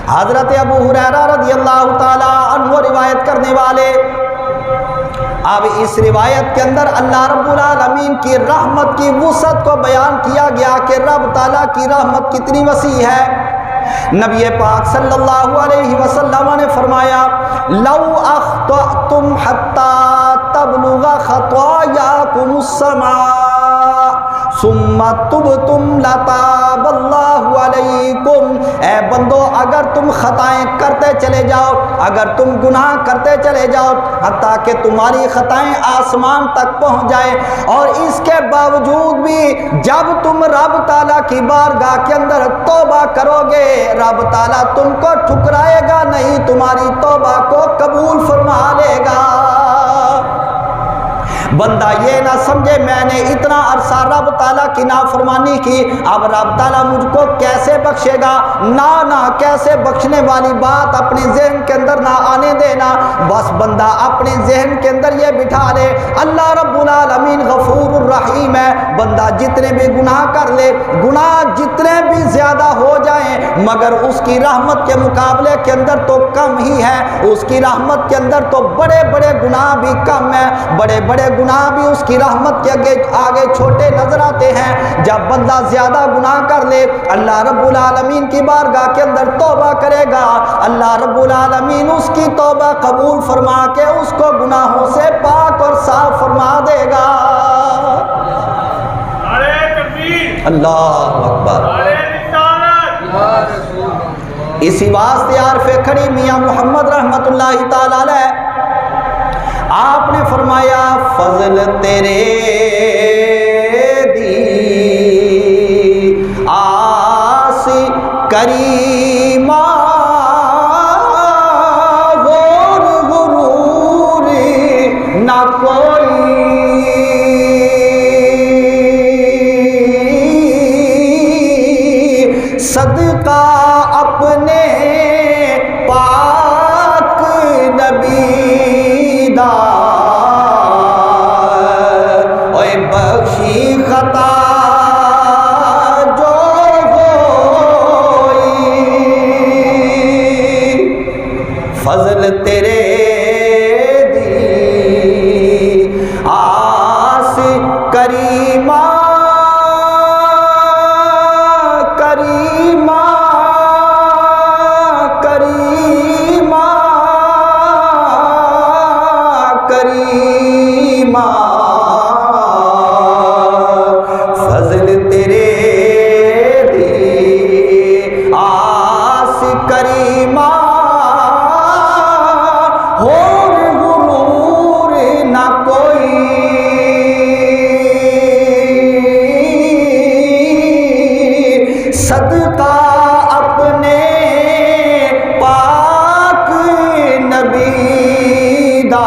حضرت ابو ہریرہ رضی اللہ تعالی عنہ روایت کرنے والے، اب اس روایت کے اندر اللہ رب العالمین کی رحمت کی وسعت کو بیان کیا گیا کہ رب تعالیٰ کی رحمت کتنی وسیع ہے۔ نبی پاک صلی اللہ علیہ وسلم نے فرمایا لو اخطأتم حتی تبلغ خطاياكم السماء ثم تبتم لتاب اللہ علیکم، اے بندو اگر تم خطائیں کرتے چلے جاؤ، اگر تم گناہ کرتے چلے جاؤ حتیٰ کہ تمہاری خطائیں آسمان تک پہنچ جائیں، اور اس کے باوجود بھی جب تم رب تعالیٰ کی بارگاہ کے اندر توبہ کرو گے رب تعالیٰ تم کو ٹھکرائے گا نہیں، تمہاری توبہ کو قبول فرما لے گا۔ بندہ یہ نہ سمجھے میں نے اتنا عرصہ رب تعالیٰ کی نافرمانی کی، اب رب تعالیٰ مجھ کو کیسے بخشے گا؟ نہ کیسے بخشنے والی بات اپنے ذہن کے اندر نہ آنے دینا۔ بس بندہ اپنے ذہن کے اندر یہ بٹھا لے اللہ رب العالمین غفور الرحیم ہے، بندہ جتنے بھی گناہ کر لے، گناہ جتنے بھی زیادہ ہو جائیں مگر اس کی رحمت کے مقابلے کے اندر تو کم ہی ہے، اس کی رحمت کے اندر تو بڑے بڑے گناہ بھی کم ہیں، بڑے بڑے گناہ بھی اس کی رحمت کے آگے چھوٹے نظر آتے ہیں۔ جب بندہ زیادہ گناہ کر لے اللہ رب العالمین کی بارگاہ کے اندر توبہ کرے گا، اللہ رب العالمین اس کی توبہ قبول فرما کے اس کو گناہوں سے پاک اور صاف فرما دے گا۔ اللہ اکبر۔ اسی واسطے عارف کھڑی میاں محمد رحمت اللہ تعالی علیہ آپ نے فرمایا فضل تیرے دی آس کریمہ غور غرور نہ کوئی، صدقہ اپنے پاک نبی دا اوے بخشی خطا جو ہوئی، فضل تیرے دی آس کریمہ فضل تیرے دی آس کریمہ اور غرور نہ کوئی، صدقہ اپنے پاک نبی دا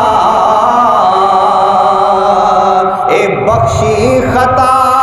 بخشی خطا